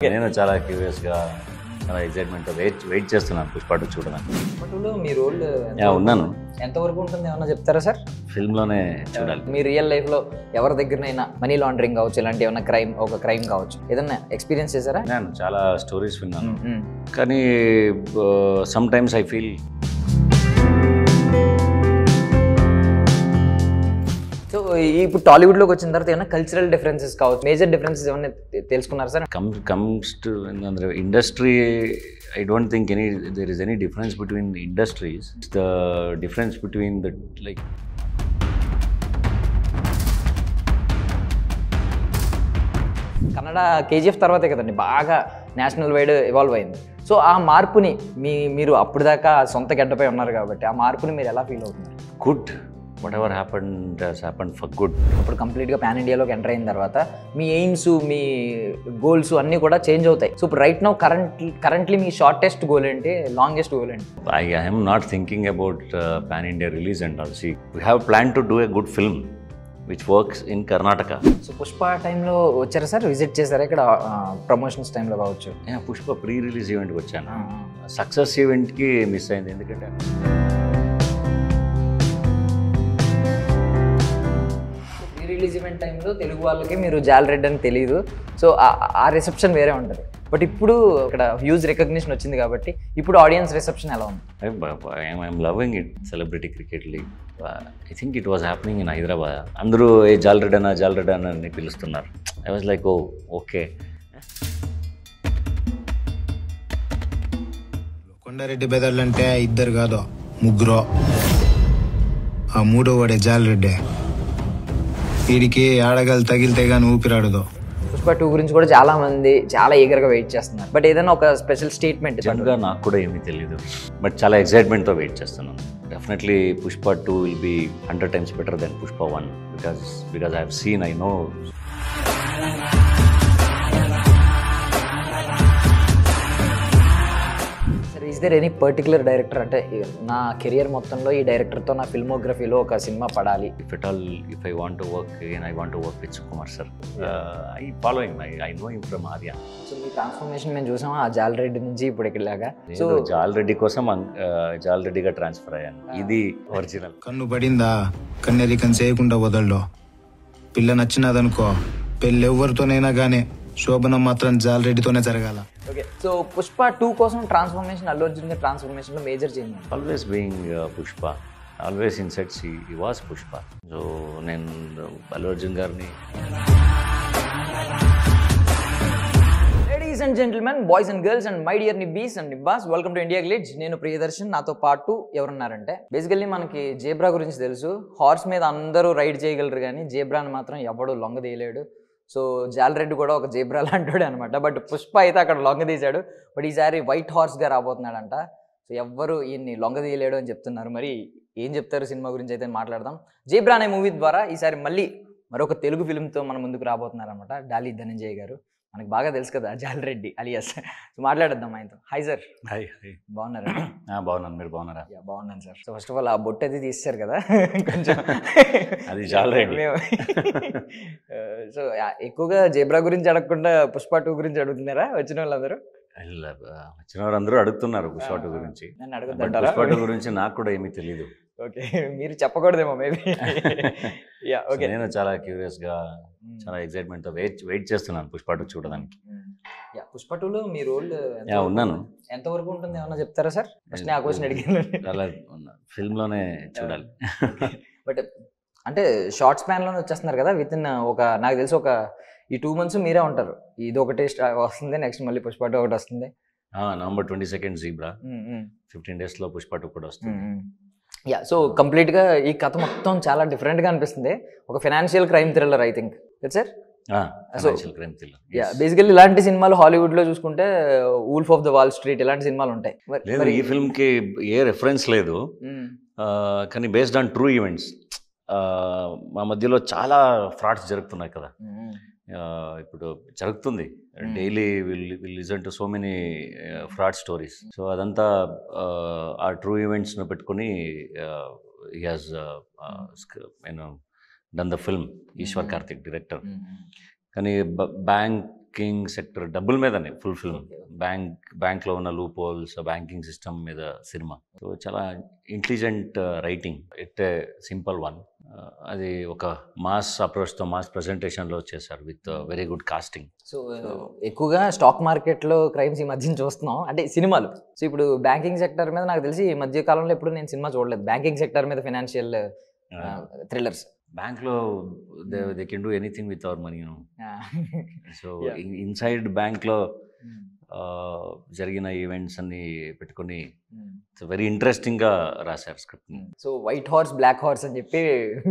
నేను చాలా క్యూరియస్గా చాలా ఎక్సైట్మెంట్తో వెయిట్ చేస్తున్నాను పుష్ప 2 చూడడానికి. పుష్ప 2లో మీ రోల్ ఉన్నాను. ఎంతవరకు ఉంటుంది ఏమన్నా చెప్తారా సార్? ఫిల్మ్లోనే చూడాలి. మీ రియల్ లైఫ్లో ఎవరి దగ్గరనైనా మనీ లాండరింగ్ కావచ్చు, ఇలాంటి ఏమైనా క్రైమ్ కావచ్చు, ఏదన్నా ఎక్స్పీరియన్స్ చేశారా? నేను చాలా స్టోరీస్ విన్నాను, కానీ some times I feel so ఇప్పుడు టాలీవుడ్లోకి వచ్చిన తర్వాత ఏమైనా కల్చరల్ డిఫరెన్సెస్ కావచ్చు, మేజర్ డిఫరెన్సెస్ ఏమైనా తెలుసుకున్నారు sir? comes to industry, I don't think there is any difference between industries. It's the difference between the Kannada KGF తర్వాతే కదండి బాగా నేషనల్ వైడ్ ఎవాల్వ్ అయింది. సో ఆ మార్పుని మీరు అప్పుడు దాకా సొంత గడ్డపై ఉన్నారు కాబట్టి ఆ మార్పుని మీరు ఎలా ఫీల్ అవుతున్నారు? Good. whatever happened has happened for good. ఇప్పుడు కంప్లీట్గా పాన్ ఇండియాలోకి ఎంటర్ అయిన తర్వాత మీ ఎయిమ్స్, మీ గోల్స్ అన్నీ కూడా చేంజ్ అవుతాయి. సో ఇప్పుడు రైట్ నౌ కరెంట్లీ మీ షార్టెస్ట్ గోల్ ఏంటి, లాంగెస్ట్ గోల్ ఏంటి? I am not thinking about pan India release and all. See, we have planned to do a good film which works in Karnataka. So Pushpa టైంలో వచ్చారా sir? Visit చేశారా ఇక్కడ promotions టైంలో కావచ్చు? Pushpa pre release ఈవెంట్కి వచ్చాను. Success ఈవెంట్కి మిస్ అయింది, ఎందుకంటే రిలీజ్ ఈవెంట్ టైంలో తెలుగు వాళ్ళకి మీరు జాలరెడ్డి అని తెలియదు. సో ఆ రిసెప్షన్ వేరే ఉంటుంది. బట్ ఇప్పుడు ఇక్కడ హ్యూజ్ రికగ్నిషన్ వచ్చింది కాబట్టి ఇప్పుడు ఆడియన్స్ రిసెప్షన్ ఎలా ఉంది? I'm loving it. Celebrity cricket league, I think it was happening in Hyderabad. అందరూ ఏ జాలరెడ్డి అని పిలుస్తున్నారు. I was like oh okay. Konda Reddy బెదర్లంటే ఇద్దరు కాదు, ముగ్గురు. ఆ మూడో వాడే జాలరెడ్డి. వీడికి ఆడగాలు తగిలితే కానీ ఊపిరాడదు. పుష్ప 2 గురించి కూడా చాలా మంది చాలా ఈగర్గా వెయిట్ చేస్తున్నారు. బట్ ఏదైనా ఒక స్పెషల్ స్టేట్మెంట్? నిజంగా నాకు కూడా ఏమీ తెలియదు, బట్ చాలా ఎక్సైట్మెంట్తో వెయిట్ చేస్తున్నాను. Definitely Pushpa 2 will be 100 times better than Pushpa 1 because I have seen, I know. Is there any particular director, అంటే నా కెరియర్ మొత్తంలో ఈ డైరెక్టర్తో నా ఫిల్మోగ్రఫీలో ఒక సినిమా పడాలి? If I want to work again, I want to work with Sukumar sir. I follow him. I know him from Arya. So me transformation మేము చూసాం ఆ జాలరెడ్డి నుంచి ఇప్పుడు ఇక్కడలాగా. సో జాలరెడ్డి కోసం జాలరెడ్డిగా ట్రాన్స్ఫర్ అయ్యాను. ఇది ఒరిజినల్. కన్ను పడిందా కన్నెరికం చేయకుండా వదలడు. పిల్ల నచ్చినదనుకో పెళ్ళి ఎవరితోనైనా కానీ శోభనం మాత్రం జాలరెడ్డితోనే జరగాల. ఓకే, సో పుష్ప 2 కోసం ట్రాన్స్ఫర్మేషన్, అల్లు అర్జున్ గారి ట్రాన్స్ఫర్మేషన్లో major change? Always being Pushpa, always in sets he was Pushpa. So నేను అల్లు అర్జున్ గారిని, ladies and gentlemen, boys and girls and my dear nibbis and nibbas, welcome to India Glitz. నేను ప్రియదర్శన్, నాతో పాటు ఎవరున్నారంటే బేసికల్లీ మనకి జేబ్రా గురించి తెలుసు. హార్స్ మీద అందరూ రైడ్ చేయగలరు కానీ జేబ్రాని మాత్రం ఎవడు లొంగదీయలేడు. సో జాలరెడ్డి కూడా ఒక జేబ్రా లాంటివాడే అనమాట. బట్ పుష్ప అయితే అక్కడ లొంగదీశాడు. బట్ ఈసారి వైట్ హార్స్గా రాబోతున్నాడంట. సో ఎవ్వరు ఈయన్ని లొంగదీయలేడు అని చెప్తున్నారు. మరి ఏం చెప్తారు సినిమా గురించి అయితే మాట్లాడదాం. జేబ్రా అనే మూవీ ద్వారా ఈసారి మళ్ళీ మరొక తెలుగు ఫిల్మ్తో మన ముందుకు రాబోతున్నారనమాట డాలీ ధనంజయ్ గారు. మనకు బాగా తెలుసు కదా జాలరెడ్డి అలియాస్. సో మాట్లాడేద్దాం ఆయనతో. Hi sir. హాయ్. బాగున్నారా? బాగున్నాను, మీరు బాగున్నారా? బాగున్నాను sir. So first of all ఆ బొట్టు అది తీస్తారు కదా కొంచెం, అది జాలరెడ్డి. సో ఎక్కువగా జేబ్రా గురించి అడగకుండా పుష్ప 2 గురించి అడుగుతున్నారా వచ్చిన వాళ్ళందరూ? వచ్చిన వారందరూ అడుగుతున్నారు పుష్ప 2 గురించి. నన్ను అడుగుతుంటారా? పుష్ప 2 గురించి నాకు కూడా ఏమీ తెలియదు. ఓకే, మీరు చెప్పకూడదేమో మేబీ. ఓకే, నేను చాలా క్యూరియస్గా చాలా ఎక్సైట్మెంట్తో వెయిట్ చేస్తున్నాను పుష్ప 2 చూడడానికి. పుష్ప 2లో మీ రోల్ ఉన్నాను. ఎంతవరకు ఉంటుంది ఏమన్నా చెప్తారా సార్? ఫస్ట్ ఆ క్వశ్చన్ అడిగాను. చాలా ఫిల్మ్లోనే చూడాలి. బట్ అంటే షార్ట్ స్పాన్లోనే వచ్చేస్తున్నారు కదా విత్ ఇన్ ఒక, నాకు తెలిసి ఒక ఈ 2 months మీరే ఉంటారు. ఇది ఒకటి వస్తుంది, నెక్స్ట్ మళ్ళీ పుష్ప 2 ఒకటి వస్తుంది. నవంబర్ 22 జీబ్రా, 15 days పుష్ప 2 కూడా వస్తుంది. సో కంప్లీట్గా ఈ కథ మొత్తం చాలా డిఫరెంట్గా అనిపిస్తుంది. ఒక financial crime thriller I think sir. Basically ఇలాంటి సినిమాలు హాలీవుడ్లో చూసుకుంటే wolf of the wall street ఇలాంటి సినిమాలు ఉంటాయి. లేదు, ఈ ఫిల్మ్కి ఏ రెఫరెన్స్ లేదు, కానీ బేస్డ్ ఆన్ ట్రూ ఈవెంట్స్. మా మధ్యలో చాలా ఫ్రాడ్స్ జరుగుతున్నాయి కదా, ఇప్పుడు జరుగుతుంది daily. Will listen to so many fraud stories. So అదంతా ఆ ట్రూ ఈవెంట్స్ను పెట్టుకుని he has done the film. Eshwar Karthik director. కానీ బ్యాంక్ బ్యాంకింగ్ సెక్టర్ డబ్బుల మీదనే ఫుల్ ఫిల్మ్. బ్యాంక్లో ఉన్న లూప్ హోల్స్, బ్యాంకింగ్ సిస్టమ్ మీద సినిమా. సో చాలా intelligent writing, it a simple one. అది ఒక మాస్ అప్రోచ్తో మాస్ ప్రజెంటేషన్లో చేశారు with very good casting. So ఎక్కువగా స్టాక్ మార్కెట్లో క్రైమ్స్ ఈ మధ్యన చూస్తున్నాం, అంటే సినిమాలు. సో ఇప్పుడు బ్యాంకింగ్ సెక్టర్ మీద నాకు తెలిసి ఈ మధ్య కాలంలో ఎప్పుడు నేను సినిమా చూడలేదు బ్యాంకింగ్ సెక్టర్ మీద, ఫైనాన్షియల్ థ్రిల్లర్స్. బ్యాంక్లో they can do anything with our money. So inside బ్యాంక్లో జరిగిన ఈవెంట్స్ అన్ని పెట్టుకొని వెరీ ఇంట్రెస్టింగ్గా రాశారు స్క్రిప్ట్ని. So white horse, black horse అని చెప్పి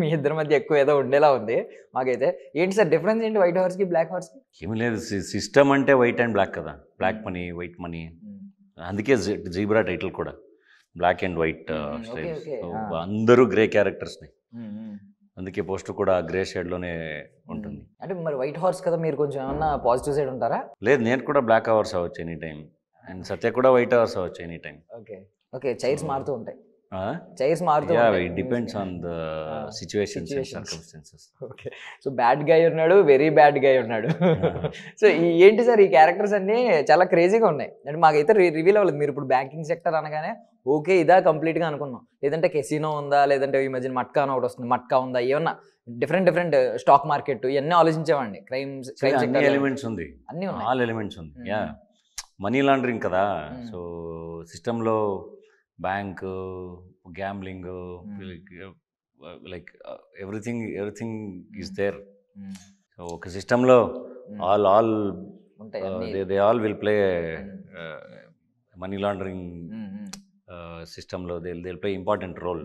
మీ ఇద్దరి మధ్య ఎక్కువ ఏదో ఉండేలా ఉంది మాకైతే. ఏంటి సార్ డిఫరెన్స్ ఏంటి వైట్ హార్స్కి బ్లాక్ హార్స్కి? ఏమీ లేదు, సిస్టమ్ అంటే వైట్ అండ్ బ్లాక్ కదా, బ్లాక్ మనీ వైట్ మనీ. అందుకే జీబ్రా టైటిల్ కూడా బ్లాక్ అండ్ వైట్ స్టైల్. అందరూ గ్రే క్యారెక్టర్స్ని, అందుకే పోస్టర్ కూడా గ్రే షేడ్లోనే ఉంటుంది. అంటే మరి వైట్ హార్స్ కదా, మీరు కొంచెం ఏమన్నా పాజిటివ్ సైడ్ ఉంటారా? లేదు, నేను కూడా బ్లాక్ అవర్స్ అవ్వచ్చు ఎనీ టైం, అండ్ సత్య కూడా వైట్ అవర్స్ అవ్వచ్చు any time. Okay okay, chairs మారుతూ ఉంటాయి, చైర్స్ మారుతూ it depends on the situations and circumstances. Okay, so bad guy ఉన్నాడు, వెరీ బ్యాడ్ గై ఉన్నాడు. సో ఏంటి సార్ ఈ క్యారెక్టర్స్ అన్నీ చాలా క్రేజీగా ఉన్నాయి. అంటే మాకైతే రివీల్ అవ్వలేదు. మీరు ఇప్పుడు బ్యాంకింగ్ సెక్టర్ అనగానే ఓకే ఇదా కంప్లీట్గా అనుకున్నాం, లేదంటే కెసినో ఉందా, లేదంటే ఈ మధ్యన మట్కా అని ఒకటి వస్తుంది, మట్కా ఉందా, ఏమన్నా డిఫరెంట్ స్టాక్ మార్కెట్ ఇవన్నీ ఆలోచించేవాడిని. క్రైమ్స్ ఎలిమెంట్స్ ఉంది, అన్నీ ఆల్ ఎలిమెంట్స్ ఉంది. యా, మనీ లాండరింగ్ కదా. సో సిస్టంలో bank, gambling, like everything is there. So ఒక సిస్టంలో all they all will play money laundering సిస్టంలో they play important role.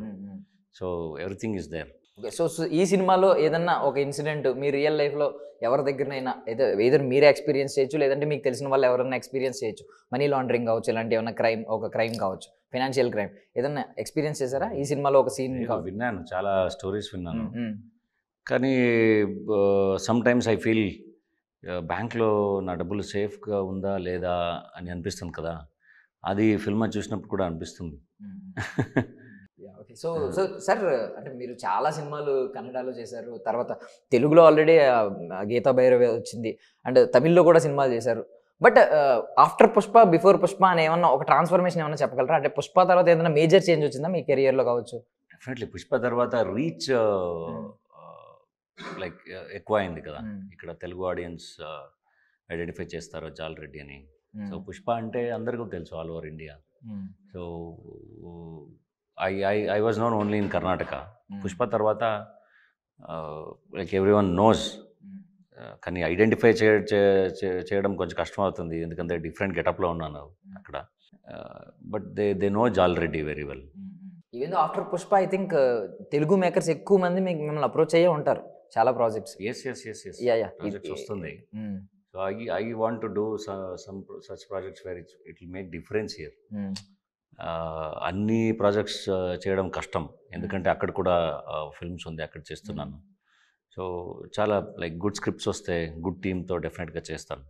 So everything is there. Okay, so ఈ సినిమాలో ఏదన్నా ఒక ఇన్సిడెంట్ మీ రియల్ లైఫ్లో ఎవరి దగ్గరనైనా ఏదైనా మీరే ఎక్స్పీరియన్స్ చేయొచ్చు, లేదంటే మీకు తెలిసిన వాళ్ళు ఎవరైనా ఎక్స్పీరియన్స్ చేయొచ్చు. మనీ లాండరింగ్ కావచ్చు, ఇలాంటి ఏమైనా క్రైమ్ కావచ్చు, ఫైనాన్షియల్ క్రైమ్ ఏదన్నా ఎక్స్పీరియన్స్ చేశారా ఈ సినిమాలో? ఒక సీన్ విన్నాను, చాలా స్టోరీస్ విన్నాను. కానీ సమ్ టైమ్స్ ఐ ఫీల్ బ్యాంక్లో నా డబ్బులు సేఫ్గా ఉందా లేదా అని అనిపిస్తుంది కదా, అది ఫిల్మ్ చూసినప్పుడు కూడా అనిపిస్తుంది. ఓకే, సో సార్ అంటే మీరు చాలా సినిమాలు కన్నడలో చేశారు, తర్వాత తెలుగులో ఆల్రెడీ గీతా భైరవి వచ్చింది, అండ్ తమిళ్లో కూడా సినిమాలు చేశారు. But after Pushpa, before Pushpa అని ఏమన్నా ఒక ట్రాన్స్ఫర్మేషన్ ఏమన్నా చెప్పగలరా? అంటే పుష్ప తర్వాత ఏదైనా మేజర్ చేంజ్ వచ్చిందా మీ కెరియర్లో కావచ్చు? డెఫినెట్లీ పుష్ప తర్వాత రీచ్ లైక్ ఎక్కువ అయింది కదా. ఇక్కడ తెలుగు ఆడియన్స్ ఐడెంటిఫై చేస్తారు జాల్ రెడ్డి అని. సో పుష్ప అంటే అందరికీ తెలుసు all over India. So I was known only in Karnataka. Pushpa తర్వాత లైక్ ఎవ్రీ వన్ నోస్. కానీ ఐడెంటిఫై చేయడం కొంచెం కష్టం అవుతుంది, ఎందుకంటే డిఫరెంట్ గెటప్లో ఉన్నాను అక్కడ. But they know Jolly Reddy very well. Even after Pushpa I think Telugu makers ఎక్కువ మంది మిమ్మల్ని అప్రోచ్ అయ్యే ఉంటారు చాలా ప్రాజెక్ట్స్. ప్రాజెక్ట్స్ వస్తుంది. So I want to do some such projects where it will make difference here. అన్ని ప్రాజెక్ట్స్ చేయడం కష్టం, ఎందుకంటే అక్కడ కూడా ఫిల్మ్స్ ఉంది, అక్కడ చేస్తున్నాను. సో చాలా లైక్ గుడ్ స్క్రిప్ట్స్ వస్తే గుడ్ టీమ్తో డెఫినెట్గా చేస్తాను.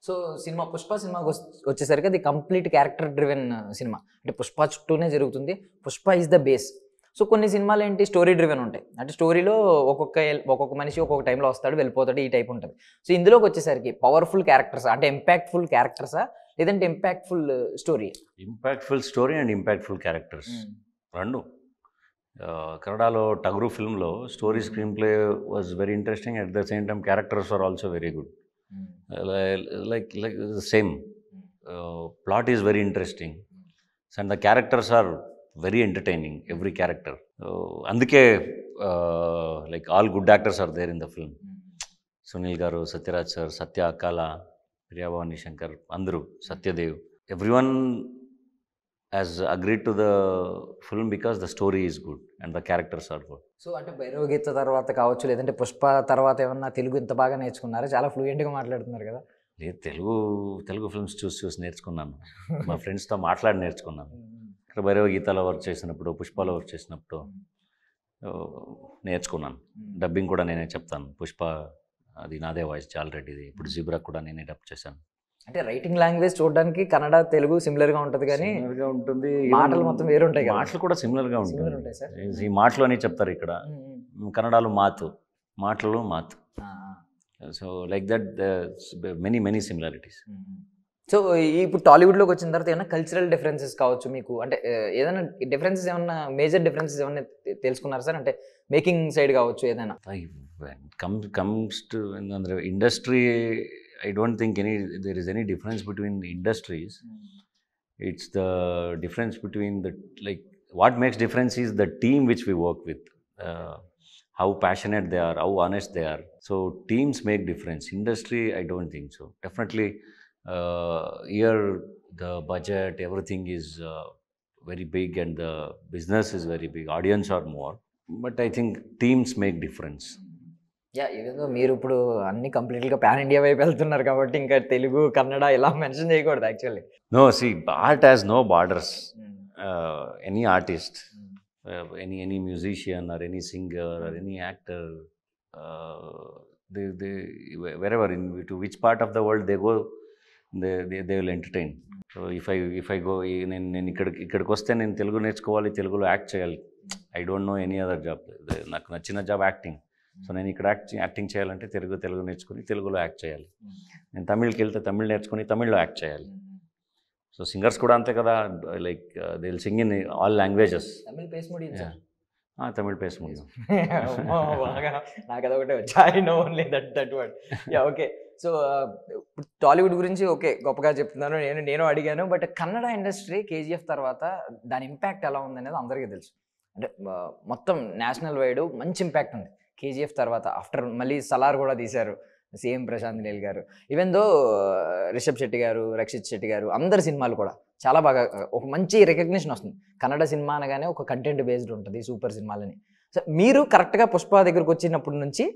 సో సినిమా పుష్ప సినిమాకి వచ్చేసరికి అది కంప్లీట్ క్యారెక్టర్ డ్రివెన్ సినిమా, అంటే పుష్ప చుట్టూనే జరుగుతుంది, Pushpa is the base. So కొన్ని సినిమాలు ఏంటి స్టోరీ డ్రివెన్ ఉంటాయి, అంటే స్టోరీలో ఒక్కొక్క మనిషి ఒక్కొక్క టైంలో వస్తాడు వెళ్ళిపోతాడు, ఈ టైప్ ఉంటుంది. సో ఇందులోకి వచ్చేసరికి పవర్ఫుల్ క్యారెక్టర్స్, అంటే ఇంపాక్ట్ఫుల్ క్యారెక్టర్సా లేదంటే impactful story? Impactful story and impactful characters రెండు. కన్నడలో టగరు ఫిల్మ్లో story screenplay was very interesting, at the same time characters are also very good. like the same plot is very interesting and the characters are very entertaining, every character. Anduke like all good actors are there in the film. Sunil garu, Satyaraj sir, Satya Akala, Priya Bhavani Shankar, Andru, Satyadev, everyone has agreed to the film because the story is good and the characters are good. So అంటే భైరవ గీత తర్వాత కావచ్చు, లేదంటే పుష్ప తర్వాత ఏమన్నా తెలుగు ఇంత బాగా నేర్చుకున్నారా? చాలా ఫ్లూయెంట్గా మాట్లాడుతున్నారు కదా. లేదు, తెలుగు ఫిల్మ్స్ చూసి నేర్చుకున్నాను, మా ఫ్రెండ్స్తో మాట్లాడి నేర్చుకున్నాను. ఇక్కడ భైరవ గీతాలో వర్క్ చేసినప్పుడు, పుష్పలో వర్క్ చేసినప్పుడు నేర్చుకున్నాను. డబ్బింగ్ కూడా నేనే చెప్తాను. పుష్ప అది నాదే వాయిస్, జాల్ రెడ్డిది. ఇప్పుడు జీబ్రా కూడా నేనే డబ్ చేశాను. అంటే రైటింగ్ లాంగ్వేజ్ చూడడానికి కన్నడ తెలుగు సిమిలర్గా ఉంటుంది, కానీ ఉంటుంది, మాటలు మొత్తం వేరు ఉంటాయి కదా. మాటలు కూడా సిమిలర్గా ఉంటుంది. ఈ మాటలు అని చెప్తారు ఇక్కడ, కన్నడలో మాతు, మాటలు మాతు. So like that many similarities. So ఇప్పుడు టాలీవుడ్లోకి వచ్చిన తర్వాత ఏమైనా కల్చరల్ డిఫరెన్సెస్ కావచ్చు మీకు, అంటే ఏదైనా డిఫరెన్సెస్ ఏమన్నా మేజర్ డిఫరెన్సెస్ ఏమన్నా తెలుసుకున్నారు సార్? అంటే మేకింగ్ సైడ్ కావచ్చు ఏదైనా. Comes to industry, I don't think there is any difference between industries. It's the difference between what makes difference is the team which we work with, how passionate they are, how honest they are. So teams make difference. Industry, I don't think so. Definitely here the budget, everything is very big, and the business is very big, audience are more, but I think teams make difference. ఏదో మీరు ఇప్పుడు అన్ని కంప్లీట్గా pan India వైపు వెళ్తున్నారు కాబట్టి ఇంకా తెలుగు కన్నడ ఇలా మెన్షన్ చేయకూడదు actually. No, see, art has no borders. Any artist, any musician or any singer or any actor, they wherever to which part of the world they go, they will entertain. So if I go, నేను ఇక్కడికి వస్తే నేను తెలుగు నేర్చుకోవాలి, తెలుగులో act చేయాలి. I don't know any other job. నాకు నచ్చిన job acting. So నేను ఇక్కడ యాక్టింగ్ చేయాలంటే తెలుగు నేర్చుకుని తెలుగులో యాక్ట్ చేయాలి. నేను తమిళ్కి వెళ్తే తమిళ్ నేర్చుకుని తమిళ్లో యాక్ట్ చేయాలి. సో సింగర్స్ కూడా అంతే కదా, like they will sing in all languages. Tamil పేస్ ముడి తమిళ్ పేస్ ముడి నాకు అదొకటే వచ్చి I know only that word. Okay, so Tollywood గురించి ఓకే గొప్పగా చెప్తున్నాను, నేను అడిగాను. బట్ కన్నడ ఇండస్ట్రీ కేజీఎఫ్ తర్వాత దాని ఇంపాక్ట్ ఎలా ఉందనేది అందరికీ తెలుసు. అంటే మొత్తం నేషనల్ వైడ్ మంచి ఇంపాక్ట్ ఉంది కేజీఎఫ్ తర్వాత. ఆఫ్టర్ మళ్ళీ సలార్ కూడా తీశారు సేమ్ ప్రశాంత్ నీల్ గారు. ఈవెన్ దో రిషబ్ శెట్టి గారు, రక్షిత్ శెట్టి గారు, అందరి సినిమాలు కూడా చాలా బాగా ఒక మంచి రికగ్నిషన్ వస్తుంది. కన్నడ సినిమా అనగానే ఒక కంటెంట్ బేస్డ్ ఉంటుంది సూపర్ సినిమాలని. సో మీరు కరెక్ట్గా పుష్ప దగ్గరకు వచ్చినప్పటి నుంచి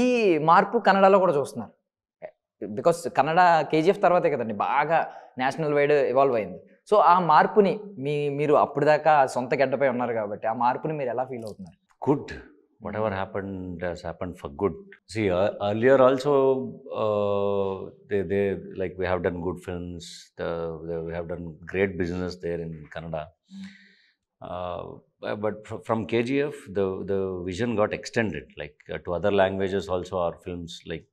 ఈ మార్పు కన్నడలో కూడా చూస్తున్నారు. బికాస్ కన్నడ కేజీఎఫ్ తర్వాతే కదండి బాగా నేషనల్ వైడ్ ఇవాల్వ్ అయింది. సో ఆ మార్పుని మీరు అప్పుడు దాకా సొంత గడ్డపై ఉన్నారు కాబట్టి ఆ మార్పుని మీరు ఎలా ఫీల్ అవుతున్నారు? Good. Whatever happened has happened for good. See, earlier also, they like we have done good films. We have done great business there in Kannada. But from KGF, the vision got extended. Like to other languages also, our films, like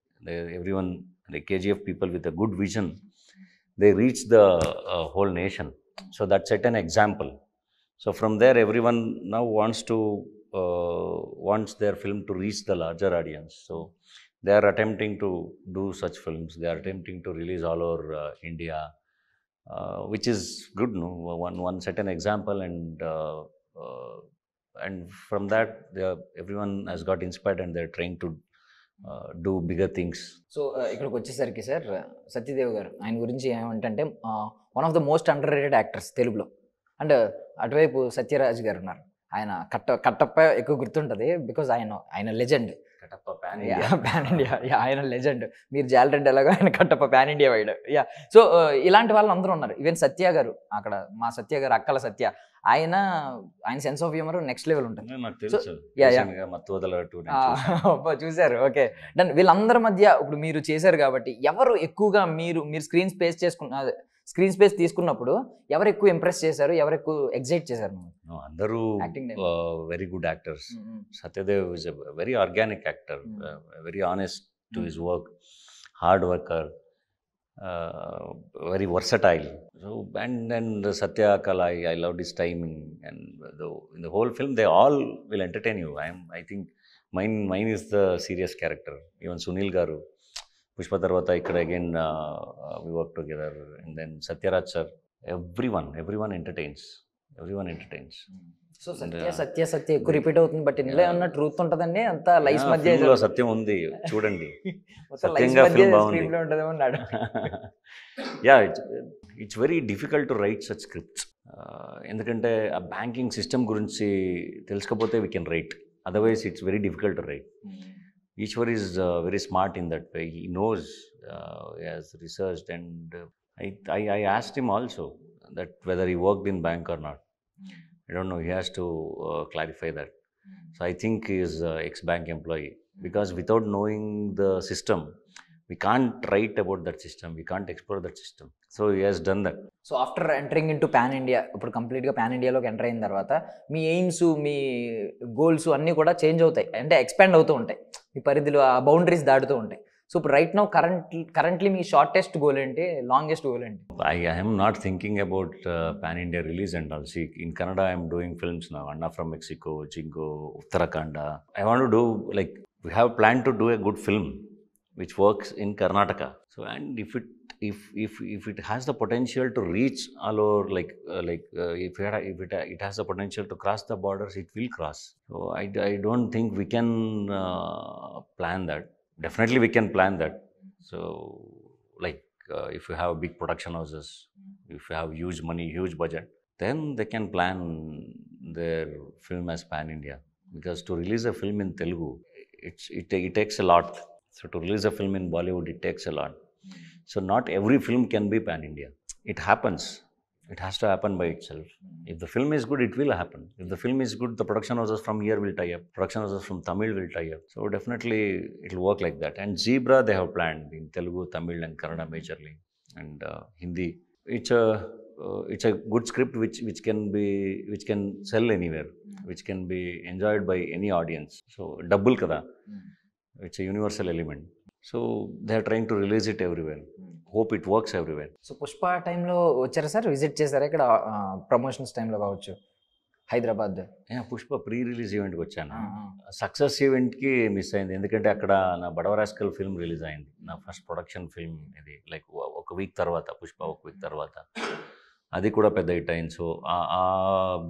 everyone, like KGF people with a good vision, they reach the whole nation. So that set an example. So from there, everyone now wants their film to reach the larger audience. So they are attempting to do such films. They are attempting to release all over India, which is good. No, one set an example, and from that, everyone has got inspired, and they're trying to do bigger things. So ఇక్కడికి వచ్చేసరికి sir Satyadev గారు, ఆయన గురించి ఏమంటే one of the most under rated actors తెలుగులో. And అటువైపు సత్యరాజ్ గారు ఉన్నారు. ఆయన కట్టప్ప ఎక్కువ గుర్తుంటుంది బికాజ్ ఆయన లెజెండ్. కట్టప్ప పాన్ ఇండియా, ఆయన లెజెండ్. మీరు జాలరెడ్డి ఎలాగో ఆయన Kattappa pan India wide. So ఇలాంటి వాళ్ళు అందరూ ఉన్నారు. ఈవెన్ సత్య గారు, అక్కడ మా సత్య గారు అక్కల సత్య, ఆయన sense of humour next level ఉంటుంది. చూసారు? Okay, done. వీళ్ళందరి మధ్య ఇప్పుడు మీరు చేశారు కాబట్టి ఎవరు ఎక్కువగా మీరు స్క్రీన్ స్పేస్ తీసుకున్నప్పుడు ఎవరు ఎక్కువ ఇంప్రెస్ చేశారు, ఎవరు ఎక్కువ ఎగ్జైట్ చేశారు? అందరూ very good actors. Satyadev is a very organic actor, very honest to his work, hard worker, very versatile. So and Satya Kala, I loved his timing, and in the whole film they all will entertain you. I think mine is the serious character. Even Sunil garu, Pushpa tarvata ikkada again we work together, and then Satyaraj sir, everyone entertains. So Satya ఎక్కువ repeat అవుతుంది, but ఇందులో ఏమన్నా truth ఉంటుందండి? అంత life మధ్య సత్యం ఉంది, చూడండి. ఉంటుందేమన్నాడు. It's very difficult to write such scripts. ఎందుకంటే ఆ బ్యాంకింగ్ సిస్టమ్ గురించి తెలుసుకోకపోతే we can write, otherwise it's very difficult to write. Eshwar is very smart in that way. He knows, he has researched, and I asked him also that whether he worked in bank or not. I don't know, he has to clarify that. So I think he is an ex-bank employee, because without knowing the system, we can't write about that system, we can't explore that system. So he has done that. So after entering into pan India, ఇప్పుడు కంప్లీట్గా pan ఇండియాలోకి enter అయిన తర్వాత మీ AIIMS, మీ goals అన్నీ కూడా change అవుతాయి, అంటే expand అవుతూ ఉంటాయి, మీ పరిధిలో ఆ బౌండరీస్ దాటుతూ ఉంటాయి. సో ఇప్పుడు రైట్ నౌ కరెంట్లీ మీ షార్టెస్ట్ గోల్ ఏంటి, లాంగెస్ట్ గోల్ ఏంటి? I am not thinking about pan India release and all. See, in Canada, I am doing films now. Anna from Mexico, Chingo, Uttarakhand. I want to do, like, we have planned to do a good film which works in Karnataka. So, and if it has the potential to reach all over, if it has the potential to cross the borders, it will cross. So I don't think we can plan that. Definitely we can plan that. So, like, if you have big production houses, if you have huge money, huge budget, then they can plan their film as pan India. Because to release a film in Telugu, it takes a lot. So to release a film in Bollywood, it takes a lot. So not every film can be pan India. It happens. It has to happen by itself. If the film is good, it will happen. If the film is good, the production houses from here will tie up. Production houses from Tamil will tie up. So definitely it will work like that. And Zebra, they have planned in Telugu, Tamil and Kannada majorly. And Hindi. It's a good script which can sell anywhere, which can be enjoyed by any audience. So double kada. It's a universal element. So they are trying to release it everywhere. Hope it works everywhere. So Pushpa టైంలో వచ్చారా sir, visit చేశారా ఇక్కడ promotions టైంలో కావచ్చు Hyderabad? Pushpa pre release ఈవెంట్కి వచ్చాను. Success ఈవెంట్కి miss అయింది, ఎందుకంటే అక్కడ నా బడవరాస్కల్ ఫిల్మ్ రిలీజ్ అయింది, నా ఫస్ట్ ప్రొడక్షన్ ఫిల్మ్ ఇది. లైక్ ఒక వీక్ తర్వాత, పుష్ప ఒక వీక్ తర్వాత అది కూడా పెద్ద హిట్ అయింది. సో ఆ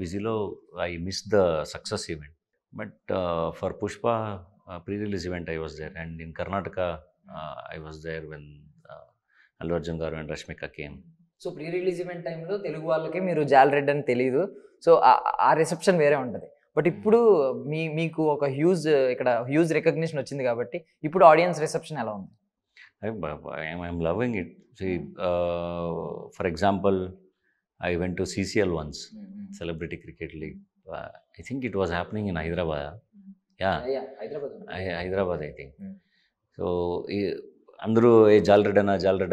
బిజీలో I miss the success event. But for Pushpa pre-release event I was there, and in Karnataka I was there when Allu Arjun garu and Rashmika came. So pre release event టైంలో తెలుగు వాళ్ళకి మీరు జాల్ red అని తెలియదు, so ఆ reception వేరే ఉంటుంది. But ఇప్పుడు మీకు ఒక హ్యూజ్ రికగ్నిషన్ వచ్చింది కాబట్టి ఇప్పుడు ఆడియన్స్ రిసెప్షన్ ఎలా ఉంది? I'm loving it. See, for example, I went to CCL once, Celebrity Cricket League. I think it was happening in Hyderabad. Hyderabad I think. So అందరూ జాల్రెడ్డి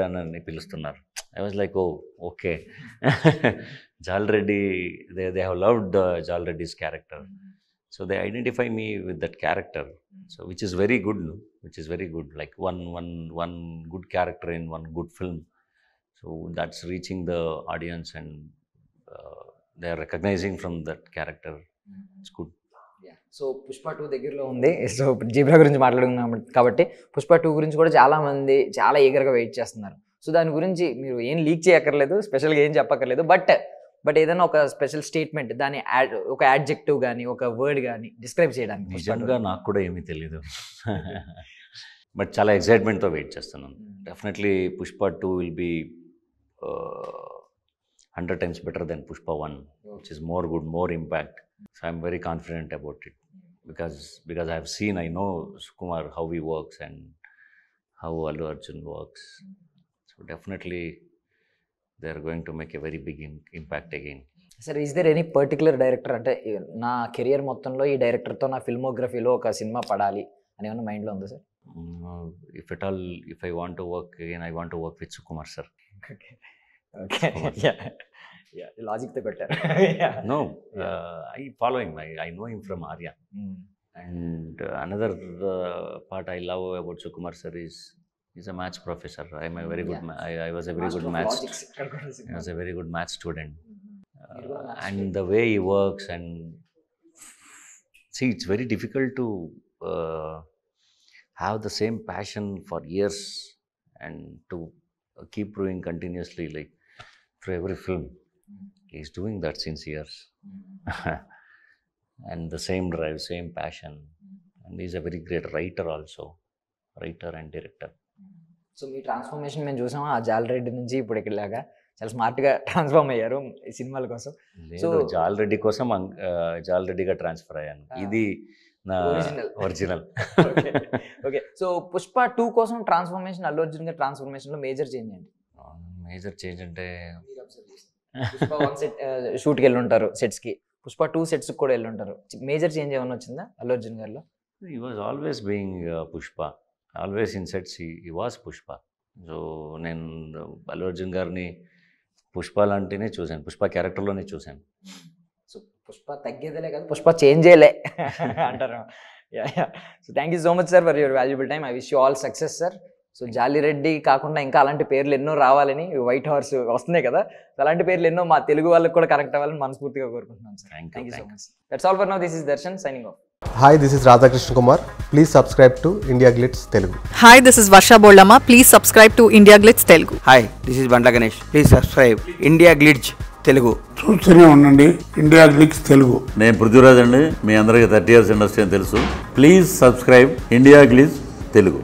అని పిలుస్తున్నారు. I was like, oh okay, Jolly Reddy, they have loved Jolly Reddy's character. So they identify me with that character. So which is very good, like one good character in one good film. So that's reaching the audience and they are recognizing from that character. It's good. So Pushpa 2 దగ్గరలో ఉంది. So zebra గురించి మాట్లాడుకున్నాం కాబట్టి పుష్ప 2 గురించి కూడా చాలా మంది చాలా ఈగర్గా వెయిట్ చేస్తున్నారు. సో దాని గురించి మీరు ఏం లీక్ చేయక్కర్లేదు, స్పెషల్గా ఏం చెప్పక్కర్లేదు, బట్ ఏదైనా ఒక స్పెషల్ స్టేట్మెంట్, దాని ఒక యాడ్జెక్టివ్ కానీ ఒక వర్డ్ కానీ డిస్క్రైబ్ చేయడానికి. నిజంగా నాకు కూడా ఏమీ తెలీదు, బట్ చాలా ఎక్సైట్మెంట్తో వెయిట్ చేస్తున్నాను. Definitely Pushpa 2 will be 100 times better than Pushpa 1, which is more good, more impact. So I'm very confident about it because I know Sukumar, how he works and how Allu Arjun works. So definitely they are going to make a very big impact again. Sir, is there any particular director అంటే నా career మొత్తంలో ఈ డైరెక్టర్తో నా ఫిల్మోగ్రఫీలో ఒక cinema పడాలి అని ఏమైనా మైండ్లో ఉందా sir? If I want to work again, I want to work with Sukumar sir. Okay. Yeah, logic to better. No, I know him from Arya. And another part I love about Sukumar sir is he's a maths professor. I'm a very good I was a very good maths. I was a very good maths student. And the way he works, and see, it's very difficult to have the same passion for years and to keep doing continuously, like through every film. He's doing that since years. And the same drive, same passion. And he's a very great writer also. Writer and director. So me transformation మేము చూసాము, ఆ జాల్రెడ్డి నుంచి ఇప్పుడు ఇక్కడలాగా చాలా స్మార్ట్గా transform అయ్యారు ఈ సినిమాల కోసం. సో జాల్రెడ్డి కోసం జాల్రెడ్డిగా ట్రాన్స్ఫర్ అయ్యాను. ఇది నా ఒరిజినల్. ఓకే, సో పుష్ప 2 కోసం ట్రాన్స్ఫర్మేషన్, అల్లు అర్జున్ గారి ట్రాన్స్ఫర్మేషన్లో మేజర్ చేంజ్ ఏంటి? మేజర్ చేంజ్ అంటే పుష్ప 1 సెట్ షూట్కి వెళ్ళి ఉంటారు, సెట్స్కి. పుష్ప 2 సెట్స్కి కూడా వెళ్ళి ఉంటారు. మేజర్ చేంజ్ ఏమైనా వచ్చిందా అల్లు అర్జున్ గారిలో? He was always being Pushpa. Always in sets he was Pushpa. So నేను అల్లు అర్జున్ గారిని పుష్ప లాంటినే చూశాను, పుష్ప క్యారెక్టర్లోనే చూశాను. సో పుష్ప తగ్గేదేలే కాదు, పుష్ప చేంజ్ చేయలే అంటారు. So thank you so much sir for your valuable time. I wish you all success sir. So Jali Reddy కాకుండా ఇంకా అలాంటి పేర్లు ఎన్నో రావాలని, వైట్ హార్స్ వస్తున్నాయి కదా, అలాంటి పేర్లు ఎన్నో మా తెలుగు వాళ్ళకి కూడా కరెక్ట్ అవ్వాలని మనస్ఫూర్తిగా కోరుకుంటున్నాను sir. Thank you so much. That's all for now. This is Darshan signing off. Hi, this is Radhakrishna Kumar. Please subscribe to India Glitz Telugu. Hi, this is Varsha Bollama. Please subscribe to India Glitz Telugu. Hi this is Bandla Ganesh. Please subscribe India Glitz Telugu. చూస్తూనే ఉండండి India Glitz Telugu. నేను పృథ్వీరాజ్ అండి. మీ అందరికీ 30 years industry అని తెలుసు. Please subscribe India Glitz Telugu.